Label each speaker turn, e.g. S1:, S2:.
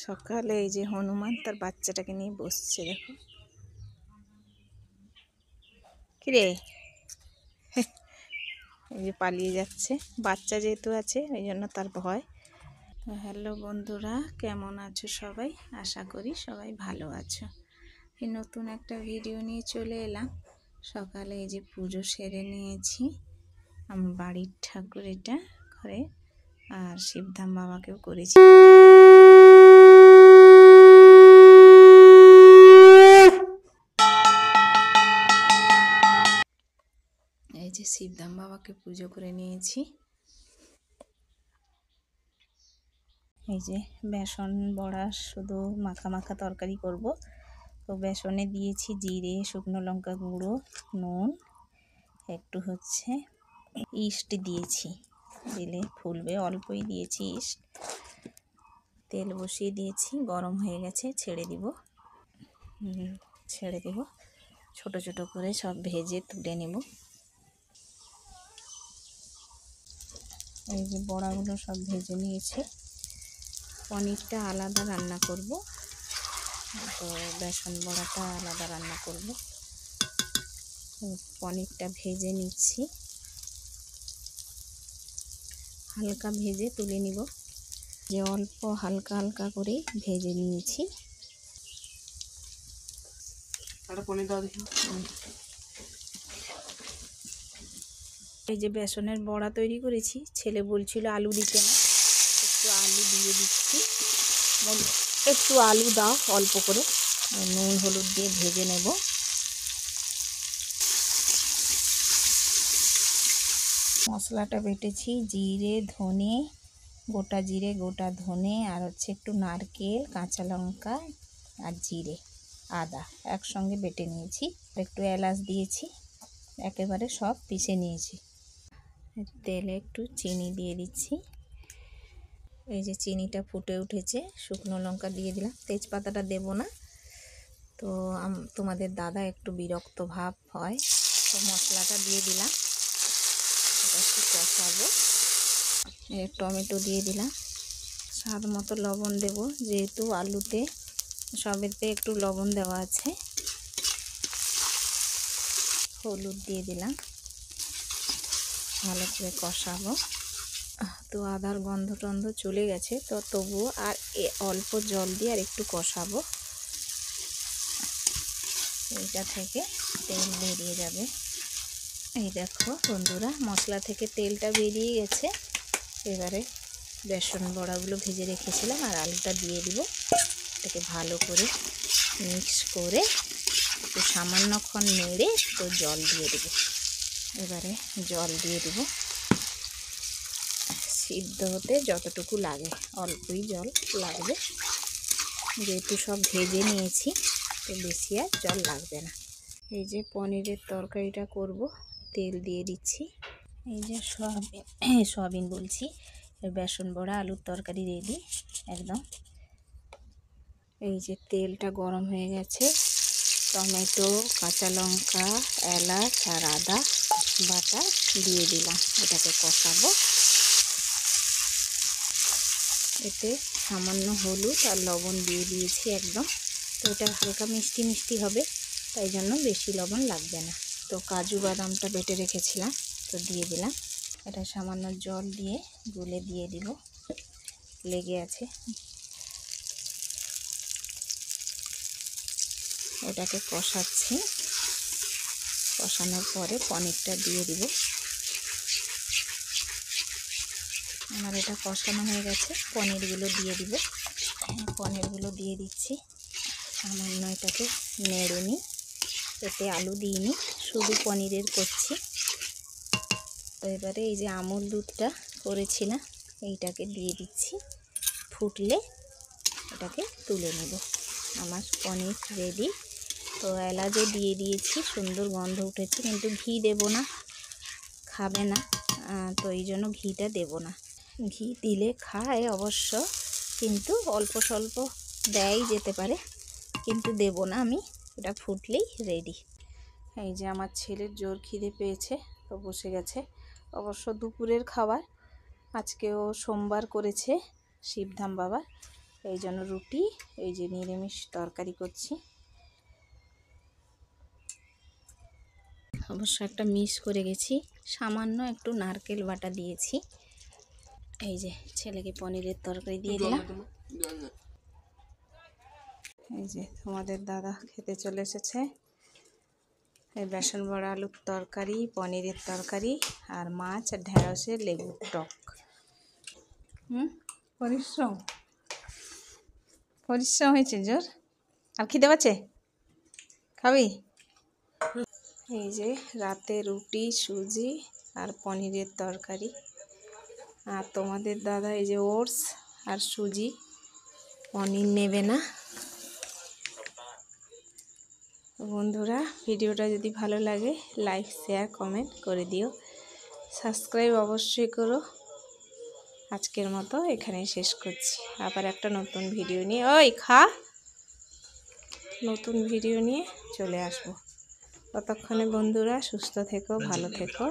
S1: সকালে এই যে হনুমান তার বাচ্চাটাকে নিয়ে বসছে, দেখো। কিরে, এই যে পালিয়ে যাচ্ছে, বাচ্চা যেহেতু আছে ওই জন্য তার ভয়। হ্যালো বন্ধুরা, কেমন আছো সবাই? আশা করি সবাই ভালো আছো। এই নতুন একটা ভিডিও নিয়ে চলে এলাম। সকালে এই যে পুজো সেরে নিয়েছি, আমার বাড়ির ঠাকুর এটা ঘরে, আর শিবধাম বাবাকেও করেছি। এই যে শিবধাম বাবাকে পুজো করে নিয়েছি। এই যে বেসন বড়া শুধু মাখা মাখা তরকারি করব, তো বেসনে দিয়েছি জিরে, শুকনো লঙ্কা গুঁড়ো, নুন, একটু হচ্ছে ইস্ট দিয়েছি, দিলে ফুলবে, অল্পই দিয়েছি ইস্ট। তেল বসিয়ে দিয়েছি, গরম হয়ে গেছে, ছেড়ে দিব। ছোট ছোট করে সব ভেজে তুলে নেব। এই যে বড়াগুলো সব ভেজে নিয়েছি। পনিরটা আলাদা রান্না করব, তো বেসন বড়াটা আলাদা রান্না করব। পনিরটা ভেজে নিচ্ছি, হালকা ভেজে তুলে নিব। যে অল্প হালকা হালকা করে ভেজে নিয়েছি। এই যে বেসনের বড়া তৈরি করেছি, ছেলে বলছিল আলু দিতে না, একটু আলু দিয়ে দিচ্ছি। একটু আলু দাও অল্প করে, নুন হলুদ দিয়ে ভেজে নেব। মশলাটা বেটেছি, জিরে, ধনে, গোটা জিরে, গোটা ধনে, আর হচ্ছে একটু নারকেল, কাঁচা লঙ্কা আর জিরে, আদা একসঙ্গে বেটে নিয়েছি। একটু এলাচ দিয়েছি, একেবারে সব পিষে নিয়েছি। তেলে একটু চিনি দিয়ে দিচ্ছি। এই যে চিনিটা ফুটে উঠেছে, শুকনো লঙ্কা দিয়ে দিলাম, তেজপাতাটা দেব না, তো তোমাদের দাদা একটু বিরক্ত ভাব হয়, তো মশলাটা দিয়ে দিলাম। এটা একটু কষাবো। টমেটো দিয়ে দিলাম, স্বাদ মতো লবণ দেব, যেহেতু আলুতে সবেতে একটু লবণ দেওয়া আছে। হলুদ দিয়ে দিলাম, ভালো করে কষাবো। তো আদার গন্ধ টন্ধ চলে গেছে, তো তবুও আর অল্প জল দিয়ে আর একটু কষাবো। এইটা থেকে তেল বেরিয়ে যাবে। এই দেখো বন্ধুরা, মশলা থেকে তেলটা বেরিয়ে গেছে। এবারে বেসন বড়াগুলো ভেজে রেখেছিলাম আর আলুটা দিয়ে দিব। এটাকে ভালো করে মিক্স করে একটু সামান্যক্ষণ নেড়ে তো জল দিয়ে দেব। এবারে জল দিয়ে দেব, সিদ্ধ হতে যতটুকু লাগে অল্পই জল লাগবে, যেহেতু সব ভেজে নিয়েছি তো বেশি আর জল লাগবে না। এই যে পনিরের তরকারিটা করব, তেল দিয়ে দিচ্ছি। এই যে সয়াবিন বলছি, বেসন বড়া আলুর তরকারি রেডি একদম। এই যে তেলটা গরম হয়ে গেছে, টমেটো, কাঁচা লঙ্কা, এলাচ আর আদা বাটা দিয়ে দিলাম, এটাকে কষাবো। এতে সামান্য হলুদ আর লবণ দিয়ে দিয়েছি একদম, তো এটা হালকা মিষ্টি মিষ্টি হবে, তাই জন্য বেশি লবণ লাগবে না। তো কাজু বাদামটা বেটে রেখেছিলাম, তো দিয়ে দিলাম। এটা সামান্য জল দিয়ে গুলে দিয়ে দিব, লেগে আছে। ওটাকে কষাচ্ছি, কষানোর পরে পনিরটা দিয়ে দিব। আমার এটা কষানো হয়ে গেছে, পনিরগুলো দিয়ে দিব। পনিরগুলো দিয়ে দিচ্ছি, সামান্য এটাকে নেড়ে নিই। এতে আলু দিইনি, শুধু পনিরের করছি। তো এবারে এই যে আমুল দুধটা করেছিলাম, এইটাকে দিয়ে দিচ্ছি। ফুটলে এটাকে তুলে নেব। আমার পনির রেডি। তো এলাচও দিয়ে দিয়েছি, সুন্দর গন্ধ উঠেছে, কিন্তু ঘি দেব না, খাবে না, তো এই জন্য ঘিটা দেব না। ঘি দিলে খায় অবশ্য, কিন্তু অল্প স্বল্প দেয় যেতে পারে, কিন্তু দেব না আমি। এটা ফুটলেই রেডি। এই যে আমার ছেলের জোর খিদে পেয়েছে, তো বসে গেছে। অবশ্য দুপুরের খাবার, আজকেও সোমবার করেছে শিবধাম বাবা, এই জন্য রুটি, এই যে নিরামিষ তরকারি করছি। অবশ্য একটা মিস করে গেছি, সামান্য একটু নারকেল বাটা দিয়েছি। এই যে ছেলেকে পনিরের তরকারি দিয়ে দিলাম। এই যে তোমাদের দাদা খেতে চলে এসেছে। এই বেসন বড়া, আলুর তরকারি, পনিরের তরকারি আর মাছ আর ঢেঁড়সের লেবুর টক। পরিশ্রম পরিশ্রম হয়েছে জোর। আর খিদে পাচ্ছে, খাবি? এই যে রাতে রুটি, সুজি আর পনিরের তরকারি। আর তোমাদের দাদা এই যে ওটস আর সুজি, পনির নেবে না। বন্ধুরা, ভিডিওটা যদি ভালো লাগে লাইক, শেয়ার, কমেন্ট করে দিও। সাবস্ক্রাইব অবশ্যই করো। আজকের মতো এখানেই শেষ করছি। আবার একটা নতুন ভিডিও নিয়ে নতুন ভিডিও নিয়ে চলে আসবো। ততক্ষণে বন্ধুরা সুস্থ থেকো, ভালো থেকো।